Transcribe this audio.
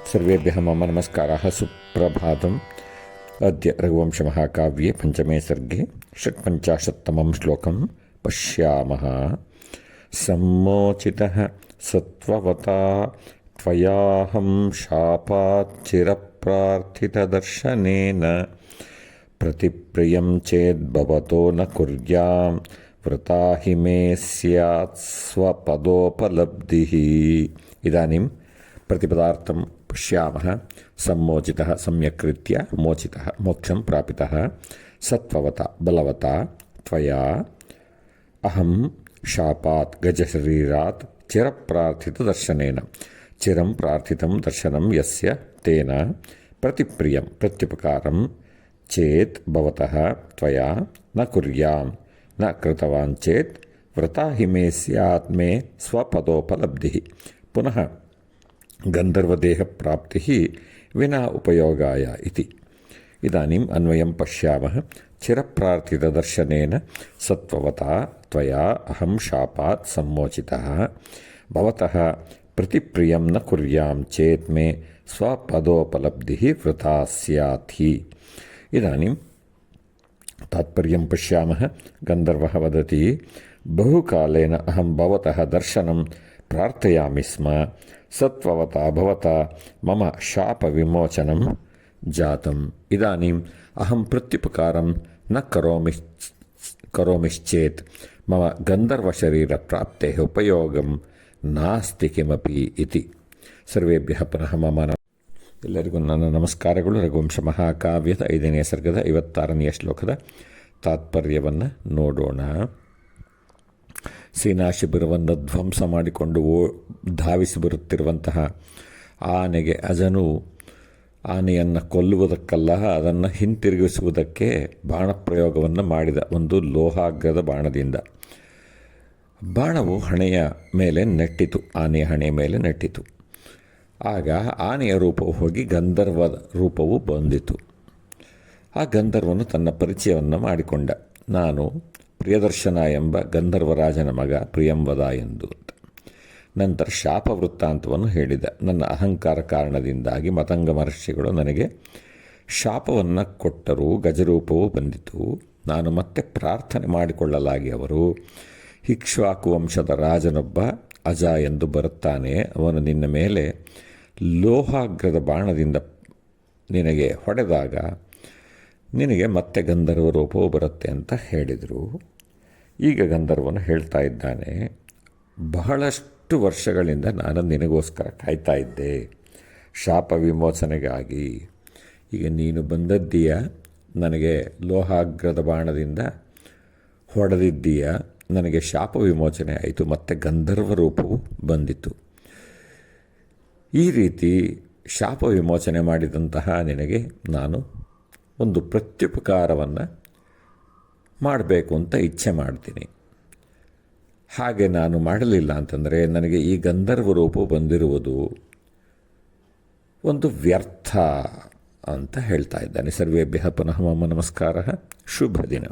सर्वेभ्यः मम नमस्काराः। सुप्रभातम्। अद्य रघुवंशमहाकाव्ये पञ्चमे सर्गे 55तमं श्लोकं पश्यामः। सम्मोचितः सत्त्ववता त्वयाहं शापाच्चिरप्रार्थितदर्शनेन प्रतिप्रियं चेद्भवतो न कुर्यां व्रता हि मे स्यात् स्वपदोपलब्धिः। इदानीं प्रतिपदार्थं पश्यामः। सम्मोचितः सम्यक् मोचितः मोक्षं प्रापितः सत्त्ववता बलवता त्वया अहं शापात् गजशरीरात् चिरप्रार्थितदर्शनेन चिरं प्रार्थितं दर्शनं यस्य तेन प्रतिप्रियं प्रत्युपकारं चेत् भवतः त्वया न कुर्यां न कृतवान् चेत् व्रता हि मे स्यात् मे स्वपदोपलब्धिः। पुनः गन्धर्वदेहप्राप्तिः विना उपयोगाय इति। इदानीम् अन्वयं पश्यामः। चिरप्रार्थितदर्शनेन सत्त्ववता त्वया अहं शापात् सम्मोचितः भवतः प्रतिप्रियं न कुर्यां चेत् मे स्वपदोपलब्धिः वृथा स्यात् हि। इदानीं तात्पर्यं पश्यामः। गन्धर्वः वदति, बहुकालेन अहं भवतः दर्शनं प्रार्थयामि स्म। सत्त्ववता भवता मम शापविमोचनं जातम्। इदानीम् अहं प्रत्युपकारं न करोमिश्चेत् मम गन्धर्वशरीरप्राप्तेः उपयोगं नास्ति किमपि इति। सर्वेभ्यः पुनः मम ಎಲ್ಲರಿಗೂ ನನ್ನ ನಮಸ್ಕಾರಗಳು. ರಘುವಂಶ ಮಹಾಕಾವ್ಯದ 5ನೇ ಸರ್ಗದ 56ನೇ ಶ್ಲೋಕದ ತಾತ್ಪರ್ಯವನ್ನು ನೋಡೋಣ. ಸೇನಾ ಶಿಬಿರವನ್ನು ಧ್ವಂಸ ಮಾಡಿಕೊಂಡು ಧಾವಿಸಿ ಬರುತ್ತಿರುವಂತಹ ಆನೆಗೆ ಅಜನು ಆನೆಯನ್ನು ಕೊಲ್ಲುವುದಕ್ಕಲ್ಲ, ಅದನ್ನು ಹಿಂತಿರುಗಿಸುವುದಕ್ಕೆ ಬಾಣಪ್ರಯೋಗವನ್ನು ಮಾಡಿದ. ಒಂದು ಲೋಹಾಗ್ರದ ಬಾಣದಿಂದ ಬಾಣವು ಹಣೆಯ ಮೇಲೆ ನೆಟ್ಟಿತು, ಆನೆಯ ಹಣೆಯ ಮೇಲೆ ನೆಟ್ಟಿತು. ಆಗ ಆನೆಯ ರೂಪವು ಹೋಗಿ ಗಂಧರ್ವ ರೂಪವು ಬಂದಿತು. ಆ ಗಂಧರ್ವನು ತನ್ನ ಪರಿಚಯವನ್ನು ಮಾಡಿಕೊಂಡ. ನಾನು ಪ್ರಿಯದರ್ಶನ ಎಂಬ ಗಂಧರ್ವರಾಜನ ಮಗ ಪ್ರಿಯಂವದ ಎಂದು. ನಂತರ ಶಾಪ ವೃತ್ತಾಂತವನ್ನು ಹೇಳಿದ. ನನ್ನ ಅಹಂಕಾರ ಕಾರಣದಿಂದಾಗಿ ಮತಂಗ ಮಹರ್ಷಿಗಳು ನನಗೆ ಶಾಪವನ್ನು ಕೊಟ್ಟರೂ ಗಜರೂಪವು ಬಂದಿತು. ನಾನು ಮತ್ತೆ ಪ್ರಾರ್ಥನೆ ಮಾಡಿಕೊಳ್ಳಲಾಗಿ ಅವರು, ಇಕ್ಷ್ವಾಕು ವಂಶದ ರಾಜನೊಬ್ಬ ಅಜ ಎಂದು ಬರುತ್ತಾನೆ, ಅವನು ನಿನ್ನ ಮೇಲೆ ಲೋಹಾಗ್ರದ ಬಾಣದಿಂದ ನಿನಗೆ ಹೊಡೆದಾಗ ನಿನಗೆ ಮತ್ತೆ ಗಂಧರ್ವ ರೂಪವು ಬರುತ್ತೆ ಅಂತ ಹೇಳಿದರು. ಈಗ ಗಂಧರ್ವನು ಹೇಳ್ತಾ ಇದ್ದಾನೆ, ಬಹಳಷ್ಟು ವರ್ಷಗಳಿಂದ ನಾನು ನಿನಗೋಸ್ಕರ ಕಾಯ್ತಾ ಇದ್ದೆ ಶಾಪ ವಿಮೋಚನೆಗಾಗಿ. ಈಗ ನೀನು ಬಂದದ್ದೀಯ, ನನಗೆ ಲೋಹಾಗ್ರದ ಬಾಣದಿಂದ ಹೊಡೆದಿದ್ದೀಯ, ನನಗೆ ಶಾಪ ವಿಮೋಚನೆ ಆಯಿತು, ಮತ್ತು ಗಂಧರ್ವ ರೂಪವು ಬಂದಿತು. ಈ ರೀತಿ ಶಾಪ ವಿಮೋಚನೆ ಮಾಡಿದಂತಹ ನಿನಗೆ ನಾನು ಒಂದು ಪ್ರತ್ಯುಪಕಾರವನ್ನು ಮಾಡಬೇಕು ಅಂತ ಇಚ್ಛೆ ಮಾಡ್ತೀನಿ. ಹಾಗೆ ನಾನು ಮಾಡಲಿಲ್ಲ ಅಂತಂದರೆ ನನಗೆ ಈ ಗಂಧರ್ವ ರೂಪವು ಬಂದಿರುವುದು ಒಂದು ವ್ಯರ್ಥ ಅಂತ ಹೇಳ್ತಾ ಇದ್ದಾನೆ. ಸರ್ವೇಭ್ಯಃ ಪುನಃ ಮಮ ನಮಸ್ಕಾರः. ಶುಭ ದಿನ.